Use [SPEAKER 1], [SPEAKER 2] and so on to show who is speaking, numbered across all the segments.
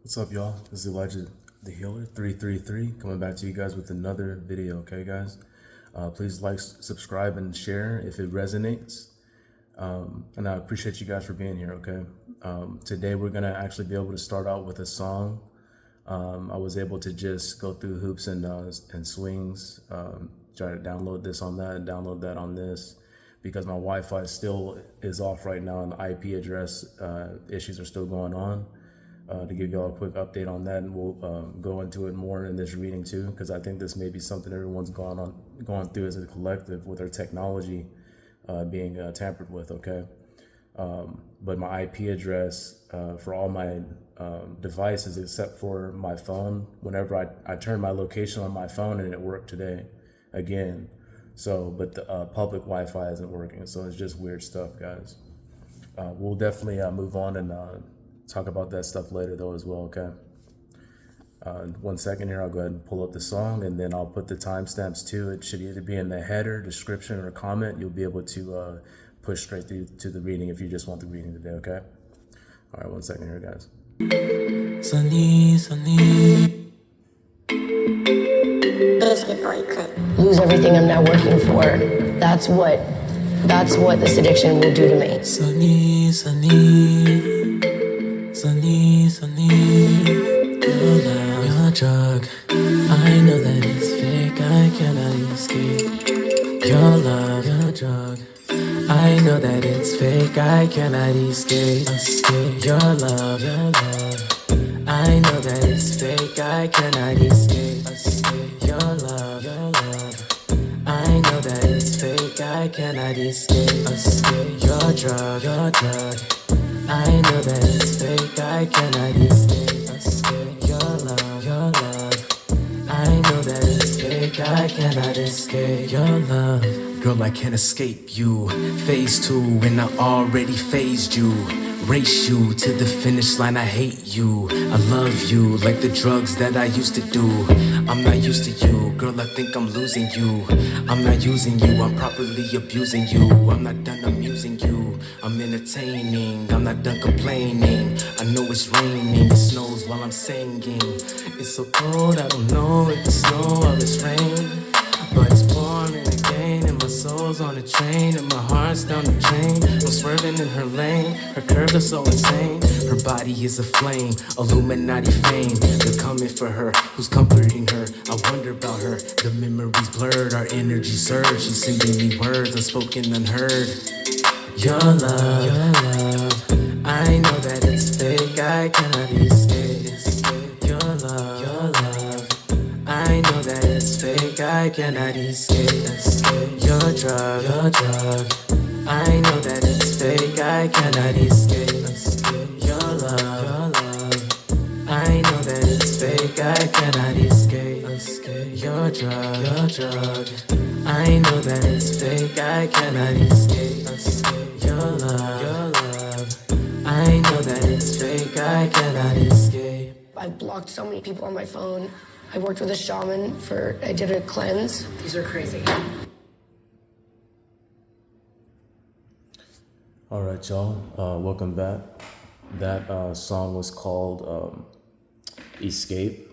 [SPEAKER 1] What's up, y'all? This is Elijah the Healer 333 coming back to you guys with another video. Okay, guys, please like, subscribe, and share if it resonates. And I appreciate you guys for being here. Okay, today we're gonna actually be able to start out with a song. I was able to just go through hoops and swings, try to download this on that, download that on this, because my Wi-Fi still is off right now and the IP address issues are still going on. To give y'all a quick update on that, and we'll go into it more in this reading too, because I think this may be something everyone's going through as a collective with our technology being tampered with. Okay, but my IP address for all my devices except for my phone, whenever I turned my location on my phone and it worked today again. So, but the public Wi-Fi isn't working, so it's just weird stuff, guys. We'll definitely move on and talk about that stuff later though as well, okay? 1 second here, I'll go ahead and pull up the song and then I'll put the timestamps too. It should either be in the header, description, or comment. You'll be able to push straight through to the reading if you just want the reading today, okay? All right, 1 second here, guys.
[SPEAKER 2] Sunny.
[SPEAKER 3] Biscuit boy could
[SPEAKER 4] lose everything I'm now working for. That's what this addiction will do to me.
[SPEAKER 2] Sunny, your drug. I know that it's fake, I cannot escape. Your love, your drug. I know that it's fake, I cannot escape. Your love, your love. I know that it's fake, I cannot escape. Your love, your love. I know that it's fake, I cannot escape. Your drug, your drug. I know that it's fake, I cannot escape. Your love, your love. I know that it's fake, I cannot escape. Your love.
[SPEAKER 5] Girl, I can't escape you. Phase 2 and I already phased you. Race you to the finish line, I hate you. I love you like the drugs that I used to do. I'm not used to you, girl, I think I'm losing you. I'm not using you, I'm properly abusing you. I'm not done amusing you, I'm entertaining. I'm not done complaining. I know it's raining, it snows while I'm singing. It's so cold, I don't know if it's snow or it's rain, but it's pouring again, and my soul's on a train, and my heart's down the drain. I'm swerving in her lane, her curves are so insane. Her body is a flame, Illuminati fame. They're coming for her, who's comforting her? I wonder about her, the memories blurred, our energy surge. She's sending me words unspoken, unheard.
[SPEAKER 2] Your love. I know that it's fake, I cannot escape. Your love, your love. I know that it's fake, I cannot escape. Your drug, your drug. I know that it's fake, I cannot escape. Your love, your love. I know that it's fake, I cannot escape. Your drug, your drug. I know that it's fake, I cannot escape. Your love, your love. I know that it's fake, I cannot escape.
[SPEAKER 4] I blocked so many people on my phone. I worked with a shaman I did a cleanse. These are crazy.
[SPEAKER 1] All right, y'all, welcome back. That song was called Escape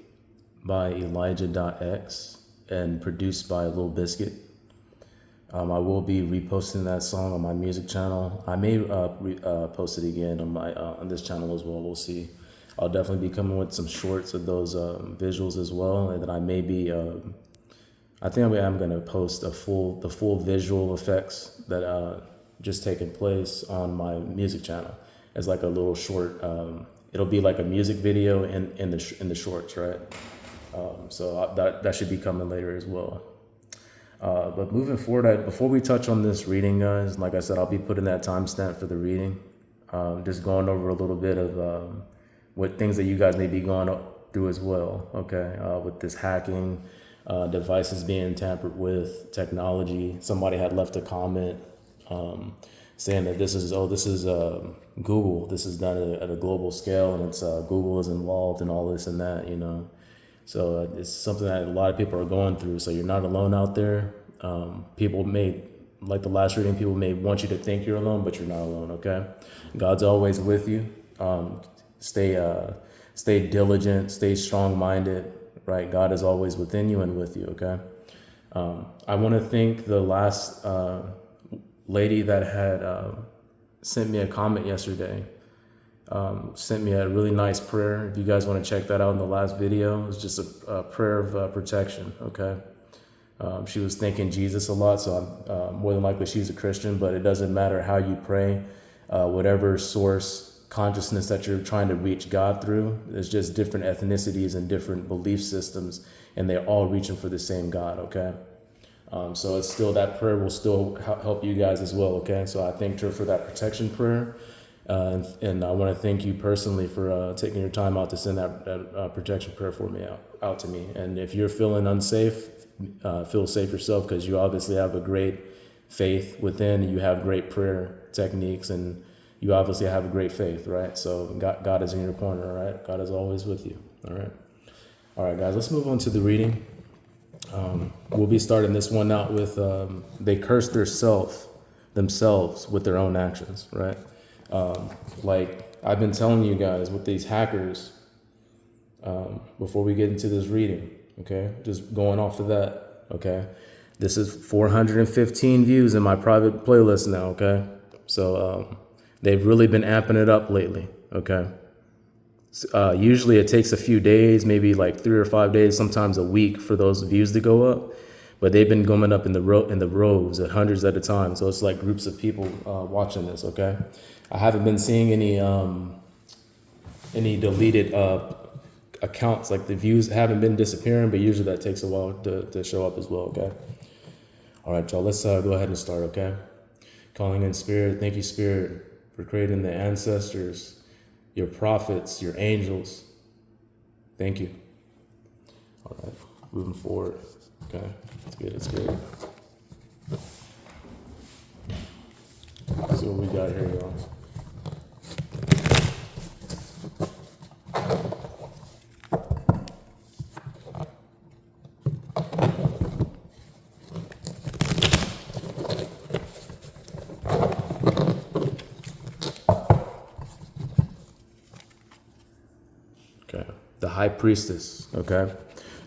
[SPEAKER 1] by Elijah.X and produced by Biscuit. I will be reposting that song on my music channel. I may post it again on my on this channel as well. We'll see. I'll definitely be coming with some shorts of those visuals as well, and then I may be. I think I'm going to post the full visual effects that just taking place on my music channel as like a little short. It'll be like a music video in the shorts, right? So that should be coming later as well. But moving forward, before we touch on this reading, guys, like I said, I'll be putting that timestamp for the reading. Just going over a little bit of what things that you guys may be going through as well, okay? With this hacking, devices being tampered with, technology. Somebody had left a comment saying that this is Google. This is done at a global scale, and it's Google is involved in all this and that, you know. So it's something that a lot of people are going through. So you're not alone out there. People may, like the last reading, people may want you to think you're alone, but you're not alone, okay? God's always with you. Stay Stay diligent, stay strong-minded, right? God is always within you and with you, okay? I want to thank the last lady that had sent me a comment yesterday. Sent me a really nice prayer. If you guys want to check that out in the last video, it's just a prayer of protection, okay? She was thanking Jesus a lot, so I'm more than likely she's a Christian, but it doesn't matter how you pray, whatever source consciousness that you're trying to reach God through. There's just different ethnicities and different belief systems, and they're all reaching for the same God, okay? So it's still, that prayer will still help you guys as well, okay? So I thanked her for that protection prayer, and I want to thank you personally for taking your time out to send that protection prayer for me out to me. And if you're feeling unsafe, feel safe yourself, because you obviously have a great faith within, you have great prayer techniques, and you obviously have a great faith, right? So God is in your corner, right? God is always with you, all right? All right, guys, let's move on to the reading. We'll be starting this one out with, they curse themselves with their own actions, right? Like I've been telling you guys with these hackers, before we get into this reading, okay? Just going off of that, okay? This is 415 views in my private playlist now, okay? So they've really been amping it up lately, okay? Usually it takes a few days, maybe like 3 or 5 days, sometimes a week for those views to go up. But they've been going up in the rows at hundreds at a time. So it's like groups of people watching this, okay? I haven't been seeing any deleted accounts, like the views haven't been disappearing, but usually that takes a while to show up as well, okay? All right, y'all, let's go ahead and start, okay? Calling in Spirit. Thank you, Spirit, for creating the ancestors, your prophets, your angels. Thank you. All right, moving forward. Okay, let's get it, Spirit. Let's see what we got here, y'all. The high priestess, okay?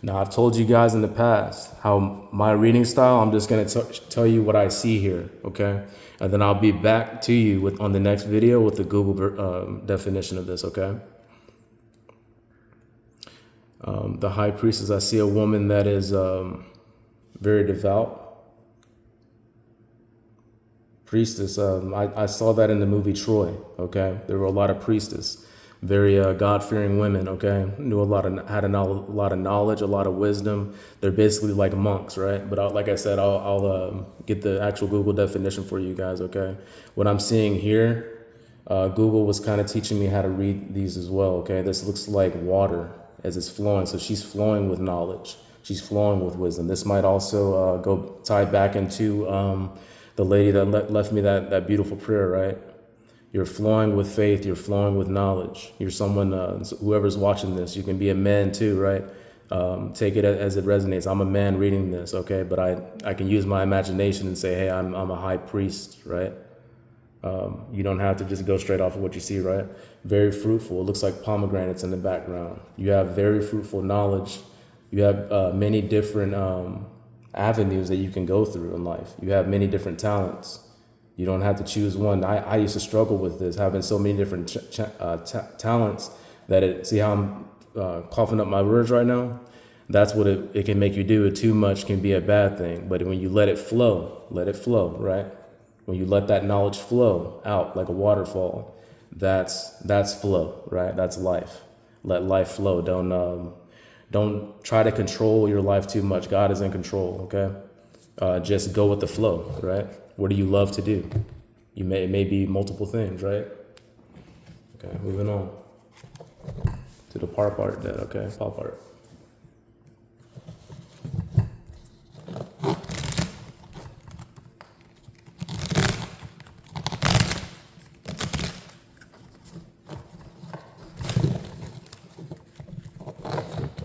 [SPEAKER 1] Now, I've told you guys in the past how my reading style, I'm just going to tell you what I see here, okay? And then I'll be back to you on the next video with the Google definition of this, okay? The high priestess, I see a woman that is very devout. Priestess, I saw that in the movie Troy, okay? There were a lot of priestess. Very God-fearing women, okay? Had a lot of knowledge, a lot of wisdom. They're basically like monks, right? But like I said, I'll get the actual Google definition for you guys, okay? What I'm seeing here, Google was kind of teaching me how to read these as well, okay? This looks like water as it's flowing. So she's flowing with knowledge. She's flowing with wisdom. This might also go tie back into the lady that left me that beautiful prayer, right? You're flowing with faith. You're flowing with knowledge. You're someone, whoever's watching this, you can be a man too, right? Take it as it resonates. I'm a man reading this, okay? But I can use my imagination and say, hey, I'm a high priest, right? You don't have to just go straight off of what you see, right? Very fruitful. It looks like pomegranates in the background. You have very fruitful knowledge. You have many different avenues that you can go through in life. You have many different talents. You don't have to choose one. I used to struggle with this, having so many different talents that see how I'm coughing up my words right now? That's what it can make you do. Too much can be a bad thing. But when you let it flow, right? When you let that knowledge flow out like a waterfall, that's flow, right? That's life. Let life flow. Don't try to control your life too much. God is in control, okay? Just go with the flow, right? What do you love to do? It may be multiple things, right? Okay, moving on to the part, that, okay, part.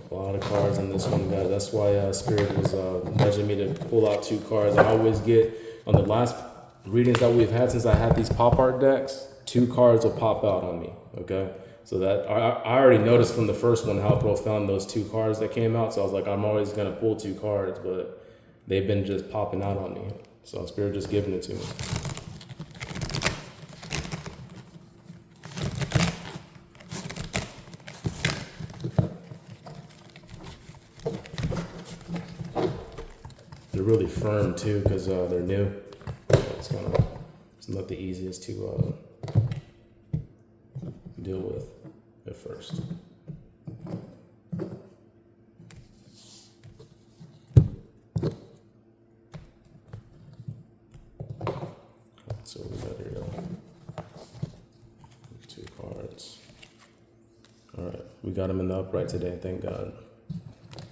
[SPEAKER 1] A lot of cards in this one, guys. That's why Spirit was nudging me to pull out 2 cards. I always get, on the last readings that we've had since I had these pop art decks, 2 cards will pop out on me, okay? So that I already noticed from the first one how profound those 2 cards that came out. So I was like, I'm always gonna pull 2 cards, but they've been just popping out on me. So Spirit just giving it to me. They're really firm too, because they're new. So it's not the easiest to deal with at first. So we got here 2 cards. All right, we got them in the upright today. Thank God.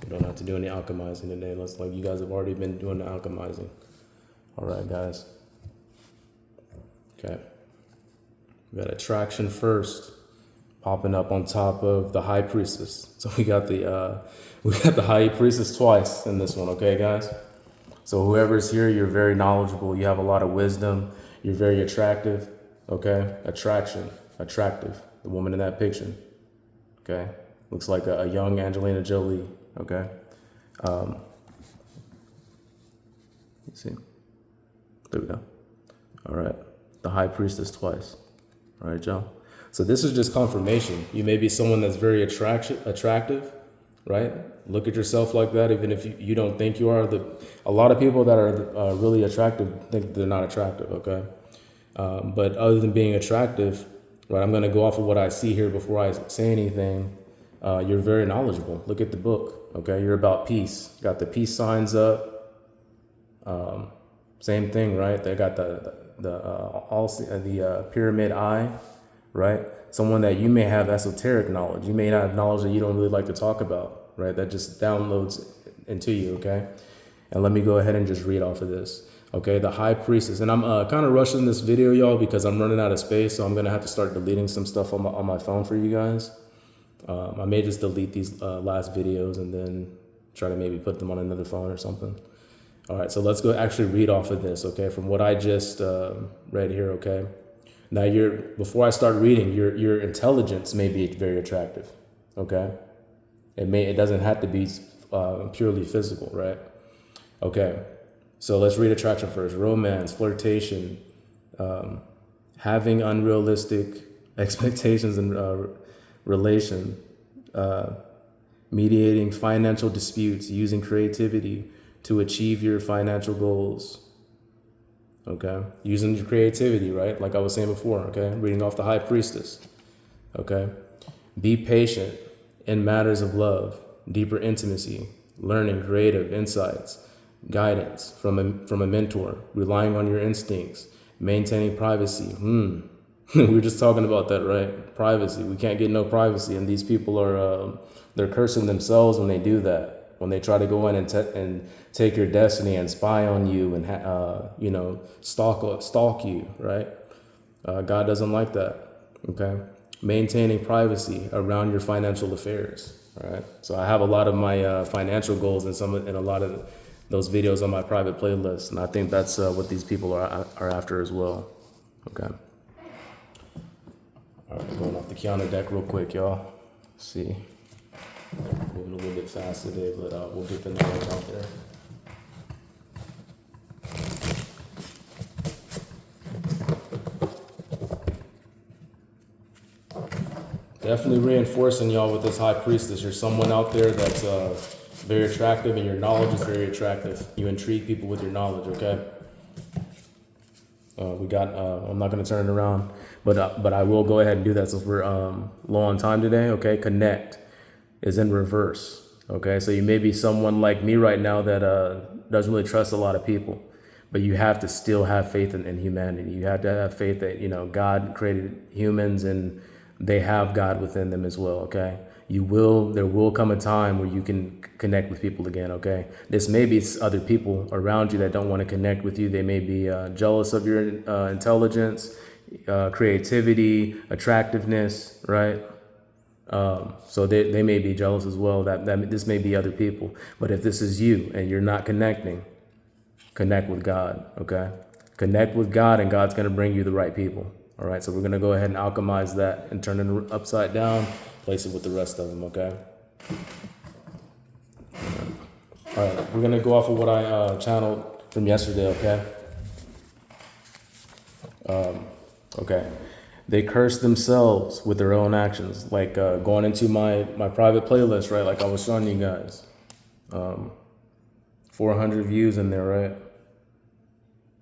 [SPEAKER 1] We don't have to do any alchemizing today. Looks like you guys have already been doing the alchemizing. All right, guys. Okay. We got attraction first, popping up on top of the high priestess. So we got the high priestess twice in this one. Okay, guys. So whoever's here, you're very knowledgeable. You have a lot of wisdom. You're very attractive. Okay. Attraction. Attractive. The woman in that picture. Okay. Looks like a young Angelina Jolie. Okay. Let's see. There we go. All right. The high priestess twice. All right, y'all. So this is just confirmation. You may be someone that's very attractive, right? Look at yourself like that, even if you don't think you are. A lot of people that are really attractive think they're not attractive, okay? But other than being attractive, right, I'm going to go off of what I see here before I say anything. You're very knowledgeable. Look at the book, okay? You're about peace. Got the peace signs up. Same thing, right? They got the pyramid eye, right? Someone that you may have esoteric knowledge. You may not have knowledge that you don't really like to talk about, right? That just downloads into you, okay? And let me go ahead and just read off of this. Okay, the high priestess. And I'm kind of rushing this video, y'all, because I'm running out of space. So I'm going to have to start deleting some stuff on my phone for you guys. I may just delete these last videos and then try to maybe put them on another phone or something. All right, so let's go actually read off of this, okay, from what I just read here, okay? Now, before I start reading, your intelligence may be very attractive, okay? It doesn't have to be purely physical, right? Okay, so let's read attraction first. Romance, flirtation, having unrealistic expectations in relation, mediating financial disputes, using creativity to achieve your financial goals. Okay, using your creativity, right? Like I was saying before, okay? Reading off the high priestess. Okay, be patient in matters of love, deeper intimacy, learning creative insights, guidance from a mentor, relying on your instincts, maintaining privacy. We were just talking about that, right? Privacy. We can't get no privacy, and these people are they're cursing themselves when they do that. When they try to go in and take your destiny and spy on you and stalk you, right? God doesn't like that. Okay, maintaining privacy around your financial affairs. All right. So I have a lot of my financial goals in a lot of those videos on my private playlist, and I think that's what these people are after as well. Okay. All right, going off the Kiana deck real quick, y'all. Let's see. Moving a little bit fast today, but we'll get the knowledge out there. Definitely reinforcing y'all with this high priestess. You're someone out there that's very attractive, and your knowledge is very attractive. You intrigue people with your knowledge, okay? We got, I'm not going to turn it around, but I will go ahead and do that since we're low on time today, okay? Connect is in reverse, okay? So you may be someone like me right now that doesn't really trust a lot of people, but you have to still have faith in humanity. You have to have faith that, God created humans and they have God within them as well, okay? There will come a time where you can connect with people again, okay? This may be other people around you that don't want to connect with you. They may be jealous of your intelligence, creativity, attractiveness, right? So they may be jealous as well. That this may be other people. But if this is you and you're not connecting, connect with God, okay? Connect with God and God's going to bring you the right people, All right, so we're gonna go ahead and alchemize that and turn it upside down, place it with the rest of them, okay? All right, we're gonna go off of what I channeled from yesterday, okay? Okay. They curse themselves with their own actions, like going into my private playlist, right? Like I was showing you guys. 400 views in there, right?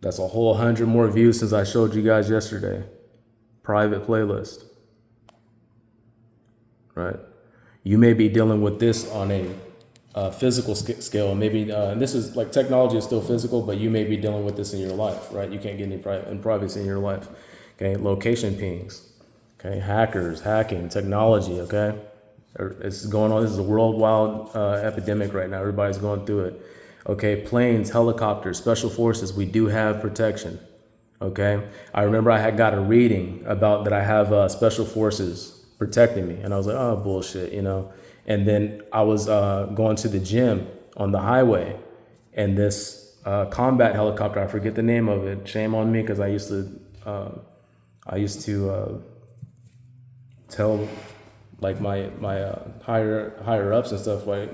[SPEAKER 1] That's a whole 100 more views since I showed you guys yesterday. Private playlist, right? You may be dealing with this on a physical scale. Maybe, and this is like technology is still physical, but you may be dealing with this in your life, right? You can't get any privacy in your life. Okay, location pings, okay, hackers, hacking, technology, okay? It's going on. This is a worldwide epidemic right now. Everybody's going through it. Okay, planes, helicopters, special forces, we do have protection. Okay, I remember I had got a reading about that I have special forces protecting me, and I was like, oh, bullshit, you know. And then I was going to the gym on the highway, and this combat helicopter, I forget the name of it. Shame on me, because I used to tell like my higher ups and stuff, right,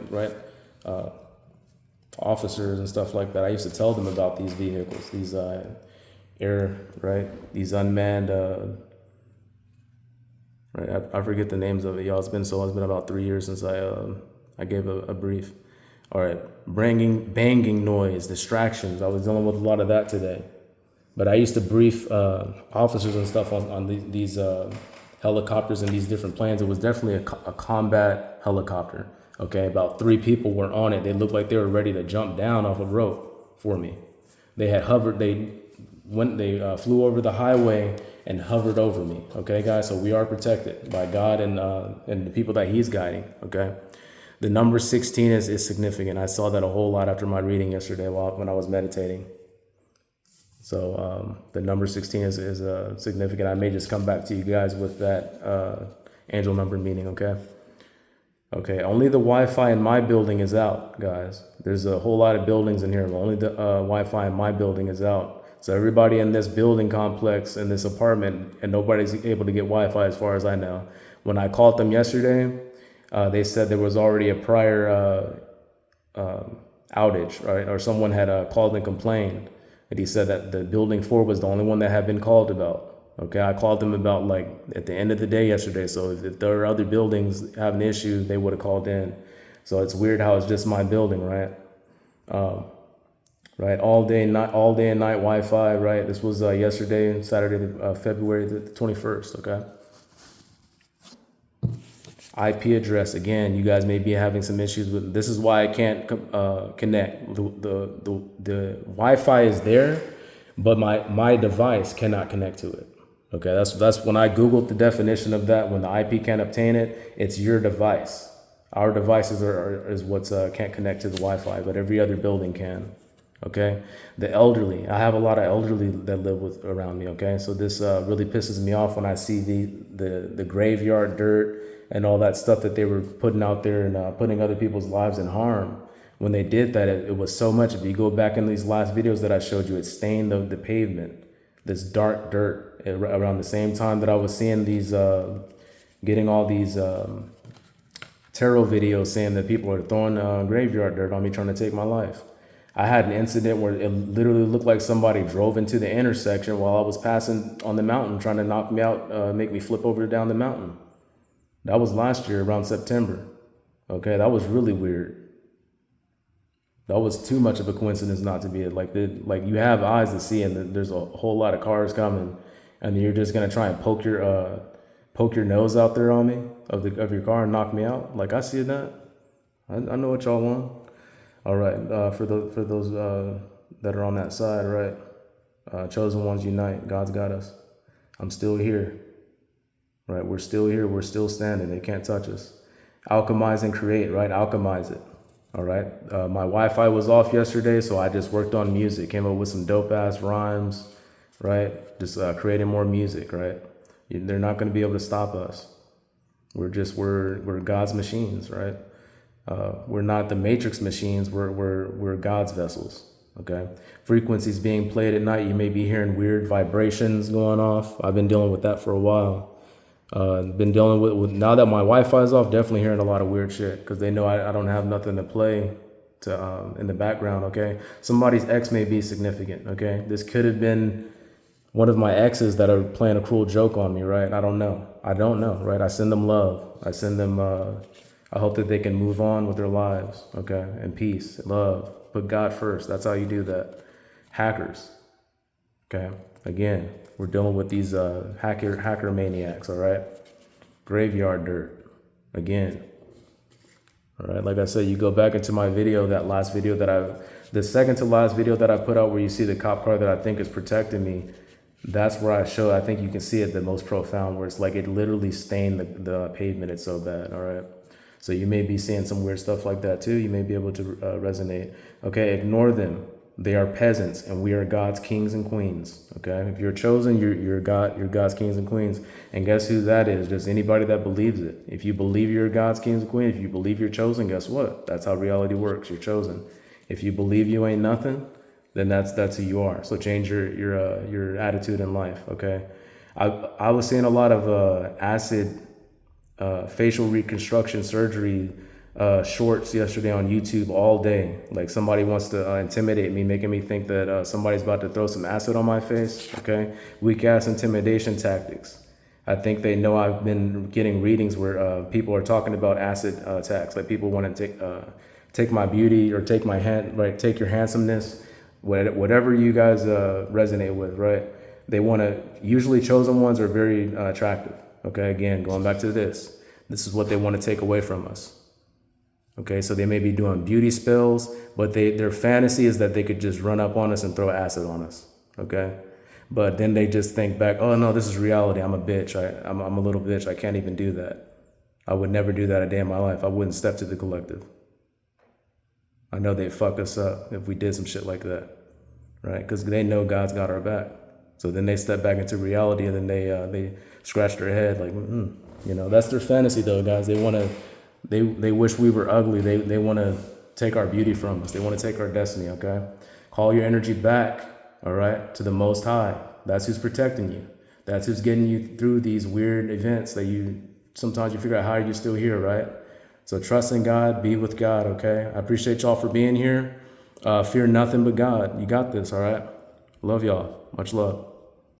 [SPEAKER 1] officers and stuff like that. I used to tell them about these vehicles, these these unmanned, right? I forget the names of it, y'all. It's been about 3 years since I gave a brief. All right, banging noise, distractions. I was dealing with a lot of that today. But I used to brief officers and stuff on these helicopters and these different planes. It was definitely a combat helicopter. Okay, about 3 people were on it. They looked like they were ready to jump down off a rope for me. They had hovered. They flew over the highway and hovered over me. Okay, guys. So we are protected by God and the people that He's guiding. Okay. The number 16 is significant. I saw that a whole lot after my reading yesterday when I was meditating. So the number 16 is significant. I may just come back to you guys with that angel number meaning, okay? Okay, only the Wi-Fi in my building is out, guys. There's a whole lot of buildings in here, but only the Wi-Fi in my building is out. So everybody in this building complex, in this apartment, and nobody's able to get Wi-Fi as far as I know. When I called them yesterday, they said there was already a prior outage, right? Or someone had called and complained. And he said that the building 4 was the only one that had been called about. Okay, I called them about like at the end of the day yesterday. So if there are other buildings having issues, they would have called in. So it's weird how it's just my building, right? Right, all day and night Wi-Fi, right? This was yesterday, Saturday, February the 21st, okay? IP address, again, you guys may be having some issues with. This is why I can't connect. The Wi-Fi is there, but my device cannot connect to it. Okay, that's when I Googled the definition of that. When the IP can't obtain it, it's your device. Our devices is what's can't connect to the Wi-Fi, but every other building can. Okay, the elderly. I have a lot of elderly that live around me. Okay, so this really pisses me off when I see the graveyard dirt and all that stuff that they were putting out there and putting other people's lives in harm. When they did that, it was so much. If you go back in these last videos that I showed you, it stained the pavement, this dark dirt. Around the same time that I was seeing these, getting all these tarot videos saying that people are throwing graveyard dirt on me, trying to take my life. I had an incident where it literally looked like somebody drove into the intersection while I was passing on the mountain, trying to knock me out, make me flip over down the mountain. That was last year around September. Okay, that was really weird. That was too much of a coincidence not to be it. Like you have eyes to see, and there's a whole lot of cars coming, and you're just gonna try and poke your nose out there on me of your car and knock me out. Like I see that. I know what y'all want. All right, for those that are on that side, right? Chosen ones unite. God's got us. I'm still here. Right, we're still here. We're still standing. They can't touch us. Alchemize and create. Right, alchemize it. All right. My Wi-Fi was off yesterday, so I just worked on music. Came up with some dope ass rhymes. Right, just creating more music. Right, they're not going to be able to stop us. We're God's machines. Right. We're not the Matrix machines. We're God's vessels. okay? Frequencies being played at night, you may be hearing weird vibrations going off. I've been dealing with that for a while. Been dealing with now that my Wi-Fi is off, definitely hearing a lot of weird shit because they know I don't have nothing to play to in the background, okay? Somebody's ex may be significant, okay? This could have been one of my exes that are playing a cruel joke on me, right? I don't know, right? I send them love. I send them, I hope that they can move on with their lives, okay? And peace, love, put God first. That's how you do that. Hackers, okay? Again, we're dealing with these hacker maniacs, all right? Graveyard dirt, again. All right, like I said, you go back into my video, the second to last video that I put out where you see the cop car that I think is protecting me, that's where I show, I think you can see it the most profound, where it's like it literally stained the pavement. It's so bad, all right? So you may be seeing some weird stuff like that too. You may be able to resonate. Okay, ignore them. They are peasants and we are God's kings and queens, okay? If you're chosen, you're God's kings and queens. And guess who that is? Just anybody that believes it. If you believe you're God's kings and queens, if you believe you're chosen, guess what? That's how reality works. You're chosen. If you believe you ain't nothing, then that's who you are. So change your attitude in life, okay? I was seeing a lot of acid facial reconstruction surgery shorts yesterday on YouTube all day. Like somebody wants to intimidate me, making me think that somebody's about to throw some acid on my face, okay? Weak ass intimidation tactics. I think they know I've been getting readings where people are talking about acid attacks. Like people want to take my beauty or take my hand, right? Take your handsomeness, whatever you guys resonate with, right? They want to, usually chosen ones are very attractive. Okay, again, going back to this is what they want to take away from us. Okay, so they may be doing beauty spells, but their fantasy is that they could just run up on us and throw acid on us. Okay, but then they just think back, oh no, this is reality. I'm a bitch. I'm a little bitch. I can't even do that. I would never do that a day in my life. I wouldn't step to the collective. I know they'd fuck us up if we did some shit like that, right? Because they know God's got our back. So then they step back into reality and then they scratch their head like, you know, that's their fantasy though, guys. They wish we were ugly. They want to take our beauty from us. They want to take our destiny, okay? Call your energy back, all right, to the Most High. That's who's protecting you. That's who's getting you through these weird events that sometimes you figure out how you're still here, right? So trust in God, be with God, okay? I appreciate y'all for being here. Fear nothing but God. You got this, all right? Love y'all. Much love.